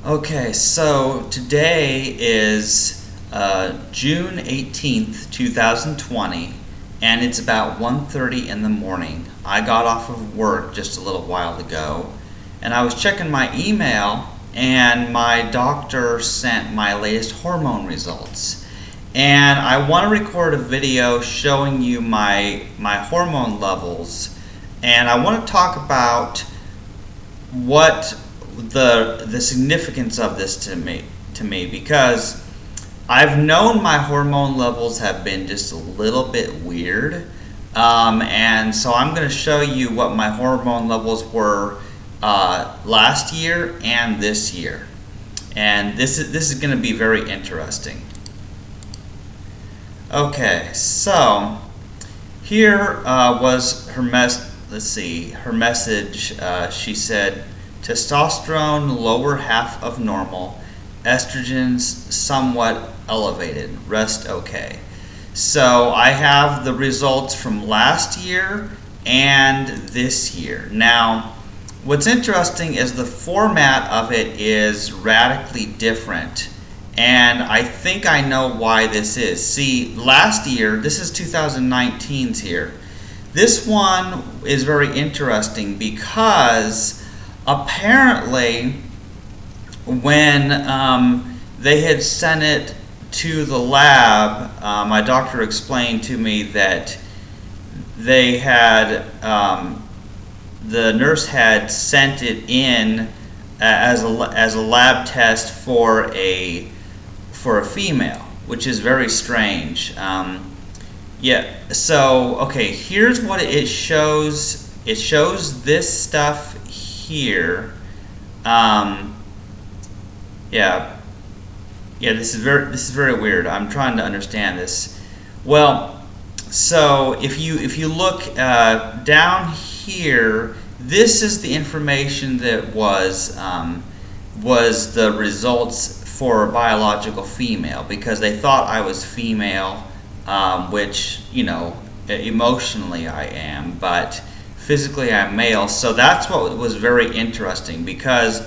Okay, so today is June 18th, 2020, and it's about 1:30 in the morning. I got off of work just a little while ago, and I was checking my email, and my doctor sent my latest hormone results. And I want to record a video showing you my hormone levels, and I want to talk about what the significance of this to me because I've known my hormone levels have been just a little bit weird, and so I'm going to show you what my hormone levels were last year and this year, and this is going to be very interesting. Okay, so here was her her message. She said, testosterone lower half of normal, estrogens somewhat elevated, rest okay. So I have the results from last year and this year. Now, what's interesting is the format of it is radically different, and I think I know why this is. See, last year, this is 2019's here. This one is very interesting because apparently when they had sent it to the lab, my doctor explained to me that they had, the nurse had sent it in as a lab test for a female, which is very strange. Yeah, so, okay, here's what it shows. It shows this stuff here. Yeah, this is very weird. I'm trying to understand this. Well, so if you look down here, this is the information that was the results for a biological female, because they thought I was female, which, you know, emotionally I am, but physically I'm male. So that's what was very interesting, because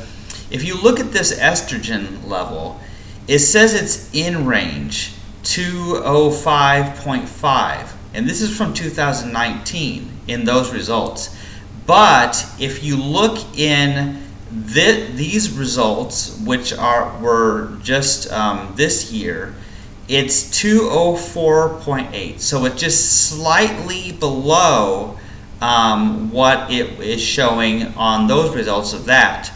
if you look at this estrogen level, it says it's in range 205.5, and this is from 2019 in those results. But if you look in these results, which were just this year, it's 204.8, so it's just slightly below what it is showing on those results of that.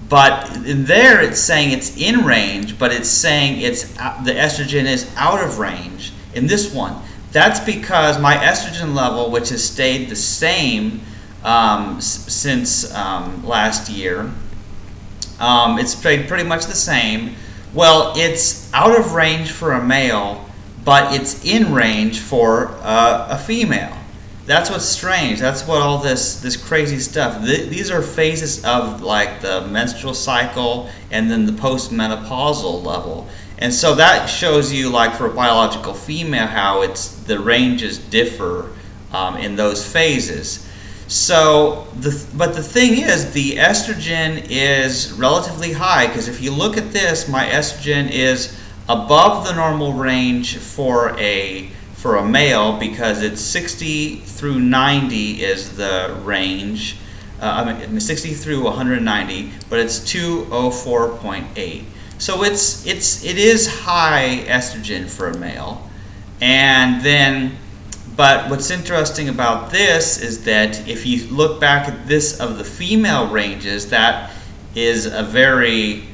But in there it's saying it's in range, but it's saying the estrogen is out of range in this one. That's because my estrogen level, which has stayed the same since last year, it's stayed pretty much the same. Well, it's out of range for a male, but it's in range for a female. That's what's strange. That's what all this crazy stuff. These are phases of like the menstrual cycle and then the postmenopausal level. And so that shows you, like, for a biological female, how the ranges differ in those phases. So, but the thing is, the estrogen is relatively high, because if you look at this, my estrogen is above the normal range for a male, because it's 60 through 90 is the range. 60 through 190, but it's 204.8. So it is high estrogen for a male. And then, but what's interesting about this is that if you look back at this of the female ranges, that is a very,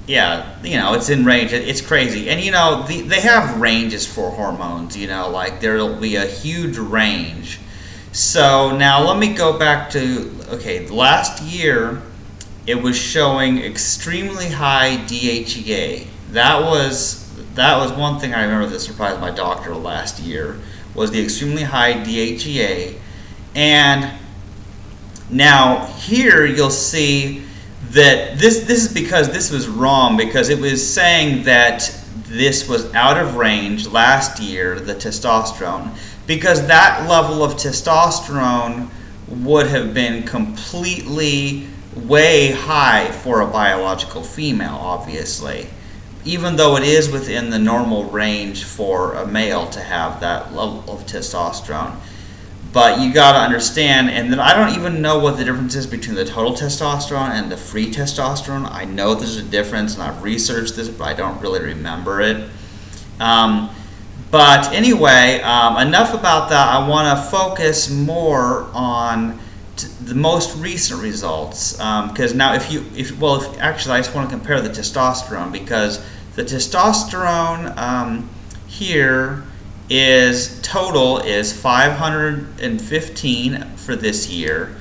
it's in range. It's crazy. And, they have ranges for hormones, like there'll be a huge range. So now let me go back to, last year it was showing extremely high DHEA. That was one thing I remember that surprised my doctor last year, was the extremely high DHEA. And now here you'll see that this is because this was wrong, because it was saying that this was out of range last year, the testosterone, because that level of testosterone would have been completely way high for a biological female, obviously, even though it is within the normal range for a male to have that level of testosterone. But you got to understand, and then I don't even know what the difference is between the total testosterone and the free testosterone. I know there's a difference, and I've researched this, but I don't really remember it. But anyway, enough about that. I want to focus more on the most recent results, because now actually I just want to compare the testosterone, because the testosterone here is total is 515 for this year,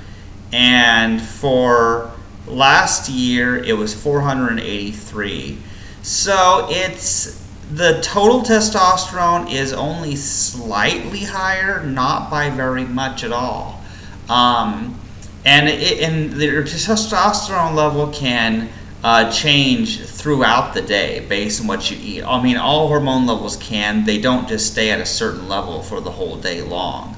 and for last year it was 483. So it's the total testosterone is only slightly higher, not by very much at all. And the testosterone level can change throughout the day based on what you eat. I mean, all hormone levels can. They don't just stay at a certain level for the whole day long.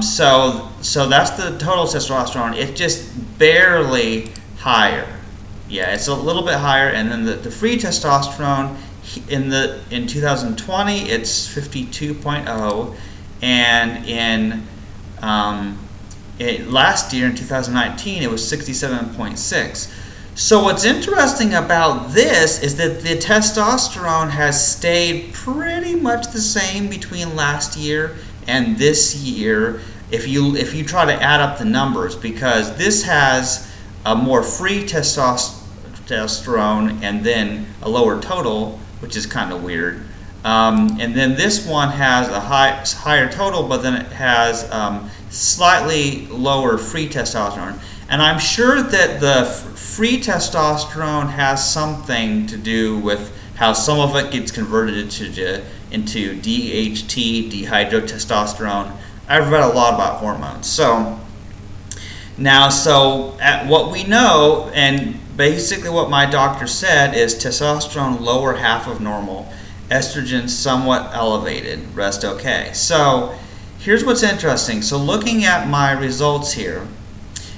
So that's the total testosterone. It's just barely higher. Yeah, it's a little bit higher. And then the free testosterone in 2020 it's 52.0, and in last year in 2019 it was 67.6. So what's interesting about this is that the testosterone has stayed pretty much the same between last year and this year if you try to add up the numbers, because this has a more free testosterone and then a lower total, which is kind of weird. And then this one has a higher total, but then it has slightly lower free testosterone. And I'm sure that the free testosterone has something to do with how some of it gets converted into DHT, dihydrotestosterone. I've read a lot about hormones. So at what we know, and basically what my doctor said, is testosterone lower half of normal, estrogen somewhat elevated, rest okay. So here's what's interesting. So looking at my results here,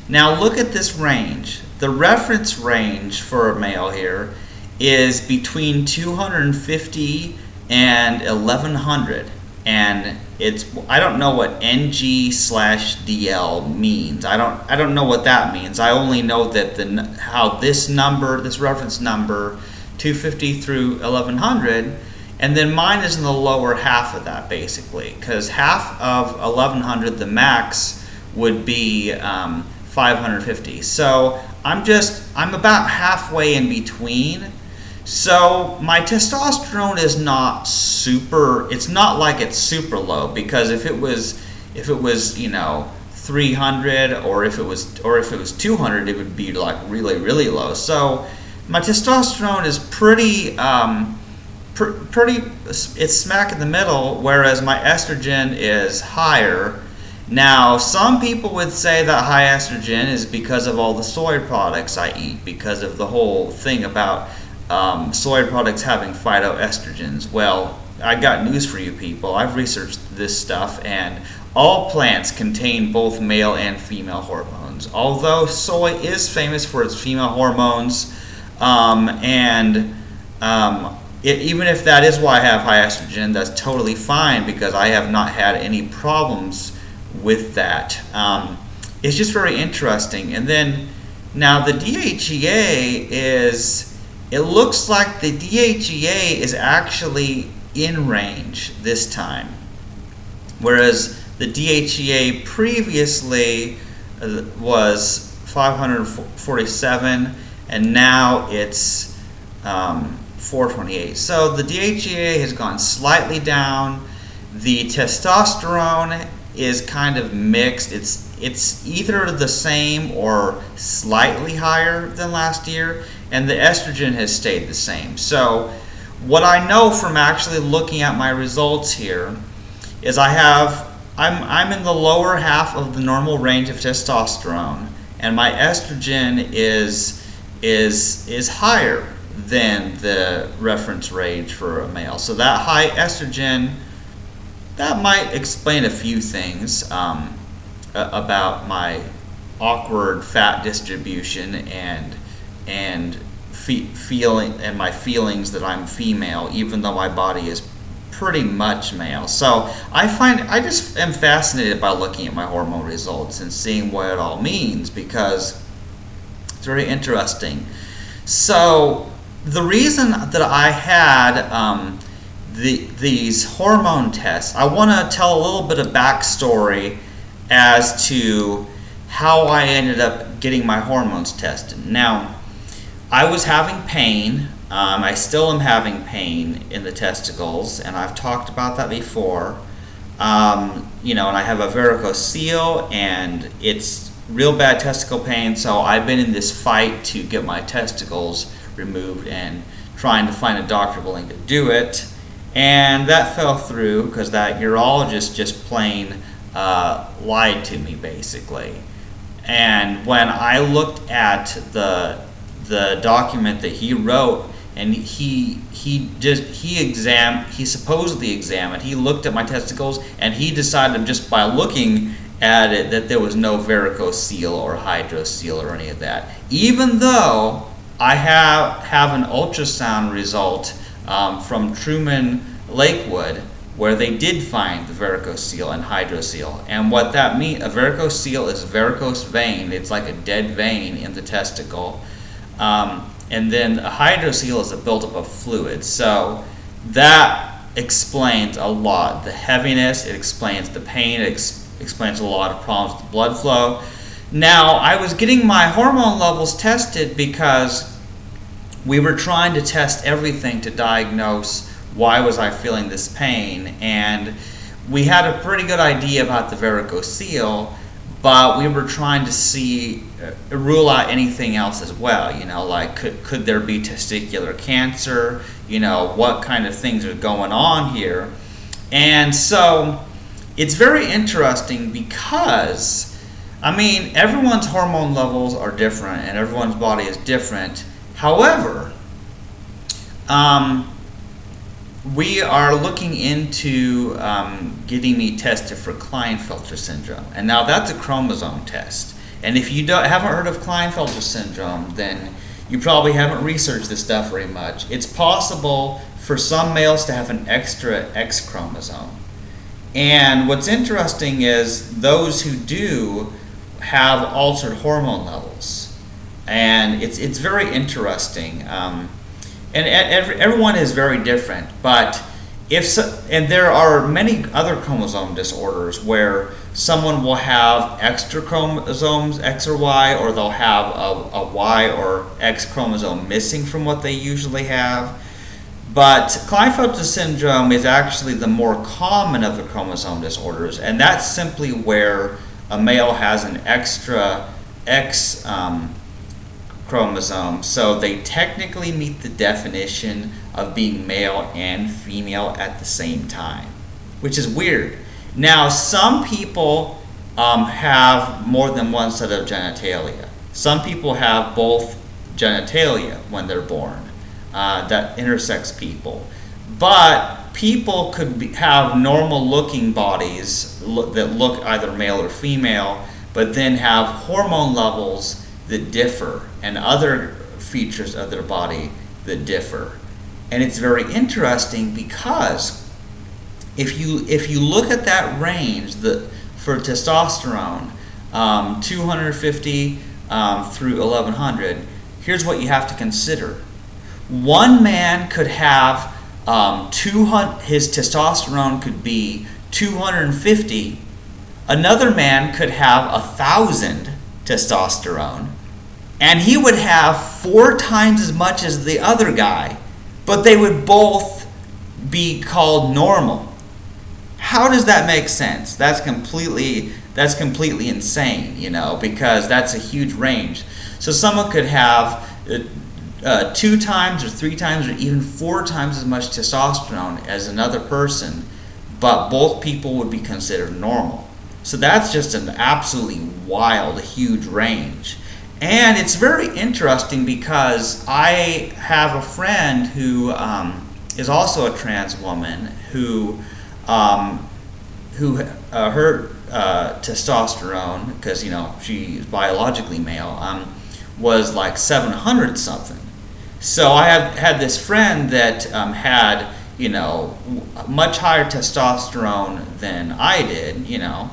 now look at this range. The reference range for a male here is between 250 and 1100, and I don't know what NG/DL means. I don't know what that means. I only know that how this reference number 250 through 1100, and then mine is in the lower half of that, basically, because half of 1100, the max, would be 550. So I'm about halfway in between. So my testosterone is not super. It's not like it's super low, because if it was 300 or if it was 200, it would be like really, really low. So my testosterone is pretty it's smack in the middle, whereas my estrogen is higher. Now, some people would say that high estrogen is because of all the soy products I eat, because of the whole thing about soy products having phytoestrogens. Well, I got news for you people. I've researched this stuff, and all plants contain both male and female hormones. Although soy is famous for its female hormones, even if that is why I have high estrogen, that's totally fine, because I have not had any problems with that. It's just very interesting. And then now the DHEA it looks like the DHEA is actually in range this time, whereas the DHEA previously was 547, and now it's 428. So the DHEA has gone slightly down. The testosterone is kind of mixed. It's either the same or slightly higher than last year, and the estrogen has stayed the same. So what I know from actually looking at my results here is I'm in the lower half of the normal range of testosterone, and my estrogen is higher than the reference range for a male. So that high estrogen, that might explain a few things about my awkward fat distribution and feeling and my feelings that I'm female, even though my body is pretty much male. So I just am fascinated by looking at my hormone results and seeing what it all means, because it's very interesting. So the reason that I had these hormone tests, I want to tell a little bit of backstory as to how I ended up getting my hormones tested. Now, I was having pain. I still am having pain in the testicles, and I've talked about that before. And I have a varicocele, and it's real bad testicle pain, so I've been in this fight to get my testicles removed and trying to find a doctor willing to do it. And that fell through because that urologist just plain lied to me, basically. And when I looked at the document that he wrote, and he supposedly examined, he looked at my testicles, and he decided just by looking at it that there was no varicocele or hydrocele or any of that, even though I have an ultrasound result from Truman Lakewood where they did find the varicocele and hydrocele. And what that means, a varicocele is a varicose vein. It's like a dead vein in the testicle. And then a hydrocele is a buildup of fluid. So that explains a lot. The heaviness, it explains the pain, it explains a lot of problems with the blood flow. Now, I was getting my hormone levels tested because we were trying to test everything to diagnose why was I feeling this pain. And we had a pretty good idea about the varicocele, but we were trying to rule out anything else as well. Like could there be testicular cancer? What kind of things are going on here? And so it's very interesting because, everyone's hormone levels are different and everyone's body is different. However, we are looking into getting me tested for Klinefelter syndrome. And now that's a chromosome test. And if you haven't heard of Klinefelter syndrome, then you probably haven't researched this stuff very much. It's possible for some males to have an extra X chromosome. And what's interesting is those who do have altered hormone levels. And it's very interesting. And everyone is very different, but and there are many other chromosome disorders where someone will have extra chromosomes, X or Y, or they'll have a Y or X chromosome missing from what they usually have. But Klinefelter syndrome is actually the more common of the chromosome disorders, and that's simply where a male has an extra X chromosome, so they technically meet the definition of being male and female at the same time, which is weird. Now, some people have more than one set of genitalia. Some people have both genitalia when they're born, that intersex people. But people could have normal-looking bodies that look either male or female, but then have hormone levels that differ and other features of their body that differ. And it's very interesting because if you look at that range for testosterone, 250 through 1100, here's what you have to consider. One man could have his testosterone could be 250. Another man could have 1,000 testosterone, and he would have 4 times as much as the other guy, but they would both be called normal. How does that make sense? That's completely insane, because that's a huge range. So someone could have 2 times or 3 times or even 4 times as much testosterone as another person, but both people would be considered normal. So that's just an absolutely wild, huge range. And it's very interesting because I have a friend who is also a trans woman who her testosterone, because she's biologically male, was like 700 something. So I had this friend that had much higher testosterone than I did, and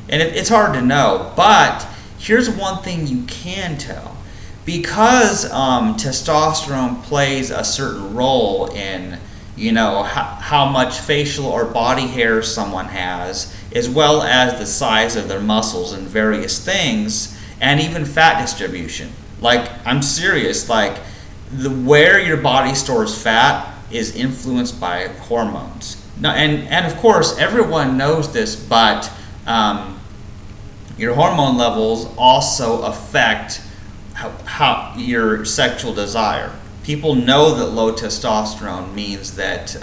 it's hard to know. But here's one thing you can tell. Because testosterone plays a certain role in how much facial or body hair someone has, as well as the size of their muscles and various things, and even fat distribution. Like, I'm serious, like where your body stores fat is influenced by hormones. Now, and of course everyone knows this, but your hormone levels also affect how your sexual desire. People know that low testosterone means that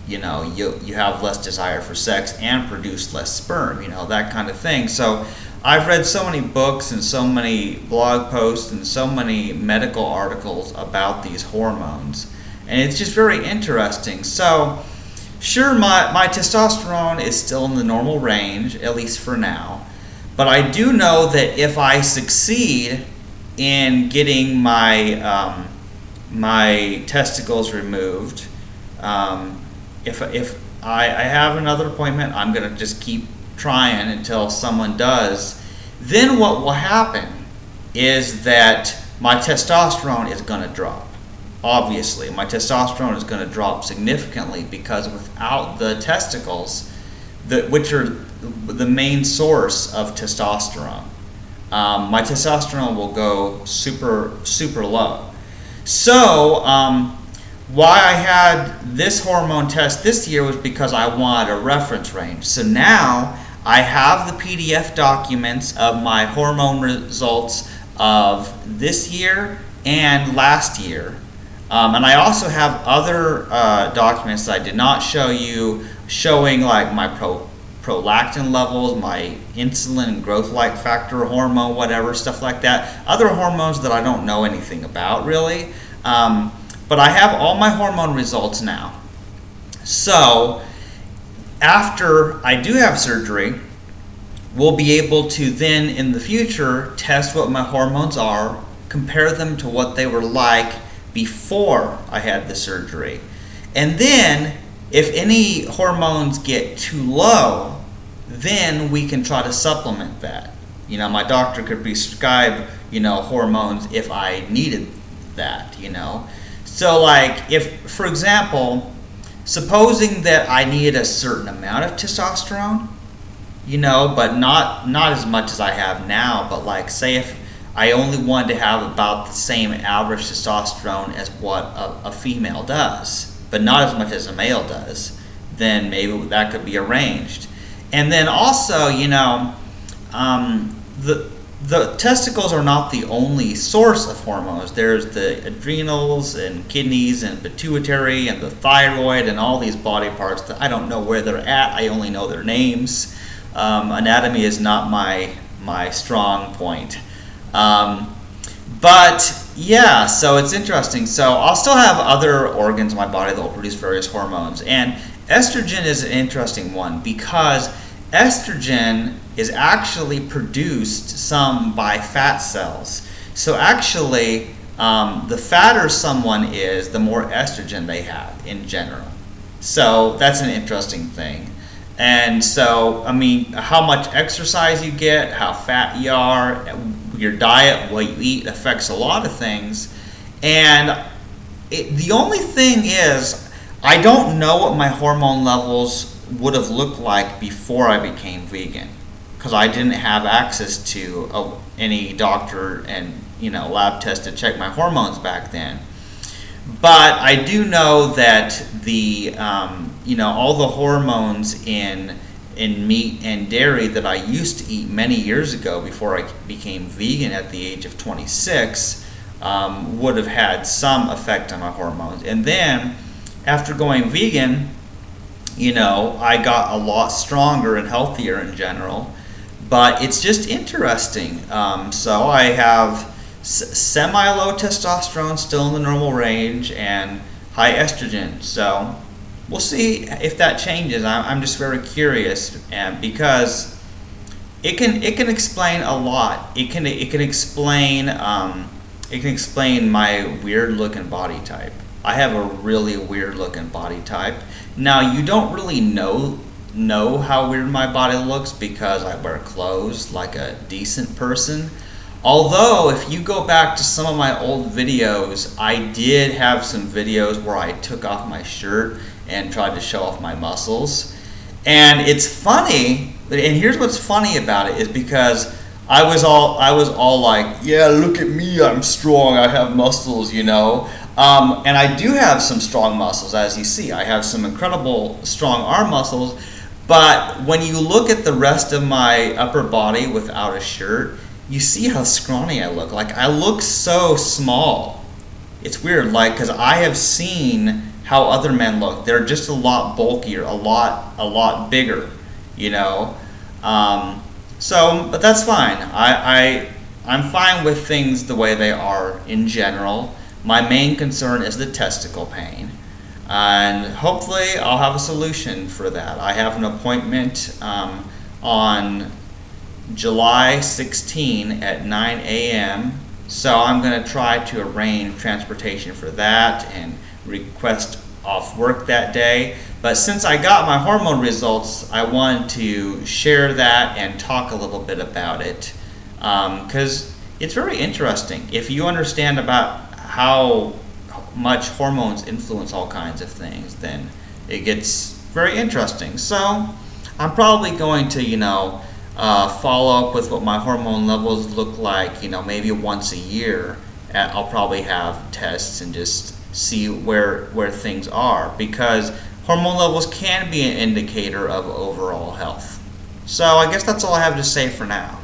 you have less desire for sex and produce less sperm, that kind of thing. So I've read so many books and so many blog posts and so many medical articles about these hormones, and it's just very interesting. So sure, my testosterone is still in the normal range, at least for now, but I do know that if I succeed in getting my my testicles removed, if I have another appointment, I'm gonna just keep trying until someone does. Then what will happen is that my testosterone is gonna drop. Obviously, my testosterone is gonna drop significantly, because without the testicles, which are the main source of testosterone, my testosterone will go super low. So why I had this hormone test this year was because I wanted a reference range. So now I have the PDF documents of my hormone results of this year and last year. And I also have other documents that I did not show you, showing like my prolactin levels, my insulin and growth-like factor hormone, whatever, stuff like that. Other hormones that I don't know anything about, really. But I have all my hormone results now. So after I do have surgery, we'll be able to then in the future test what my hormones are, compare them to what they were like before I had the surgery. And then if any hormones get too low, then we can try to supplement that. My doctor could prescribe, hormones if I needed that, So like, if, for example, supposing that I needed a certain amount of testosterone, but not as much as I have now, but like, say if I only wanted to have about the same average testosterone as what a female does, but not as much as a male does, then maybe that could be arranged. And then also, the testicles are not the only source of hormones. There's the adrenals and kidneys and pituitary and the thyroid and all these body parts that I don't know where they're at. I only know their names. Anatomy is not my strong point. But yeah, so it's interesting. So I'll still have other organs in my body that will produce various hormones. And estrogen is an interesting one, because estrogen is actually produced some by fat cells. So actually, the fatter someone is, the more estrogen they have in general. So that's an interesting thing. And so, I mean, how much exercise you get, how fat you are, your diet, what you eat affects a lot of things. And the only thing is, I don't know what my hormone levels would have looked like before I became vegan, because I didn't have access to any doctor and lab test to check my hormones back then. But I do know that the all the hormones in meat and dairy that I used to eat many years ago before I became vegan at the age of 26 would have had some effect on my hormones. And then after going vegan, I got a lot stronger and healthier in general. But it's just interesting. So I have semi-low testosterone, still in the normal range, and high estrogen. So we'll see if that changes. I'm just very curious, and because it can explain a lot. It can explain my weird looking body type. I have a really weird looking body type. Now you don't really know how weird my body looks because I wear clothes like a decent person. Although if you go back to some of my old videos, I did have some videos where I took off my shirt and tried to show off my muscles. And it's funny, and here's what's funny about it is because I was all like, yeah, look at me, I'm strong, I have muscles, you know. And I do have some strong muscles, as you see. I have some incredible strong arm muscles, but when you look at the rest of my upper body without a shirt, you see how scrawny I look. Like, I look so small. It's weird, like, because I have seen how other men look. They're just a lot bulkier, a lot bigger, you know. But that's fine. I'm fine with things the way they are in general. My main concern is the testicle pain, and hopefully I'll have a solution for that. I have an appointment on July 16 at 9 a.m. So I'm going to try to arrange transportation for that and request off work that day. But since I got my hormone results, I wanted to share that and talk a little bit about it because it's very interesting. If you understand about how much hormones influence all kinds of things, then it gets very interesting. So I'm probably going to, follow up with what my hormone levels look like, maybe once a year. I'll probably have tests and just see where things are, because hormone levels can be an indicator of overall health. So I guess that's all I have to say for now.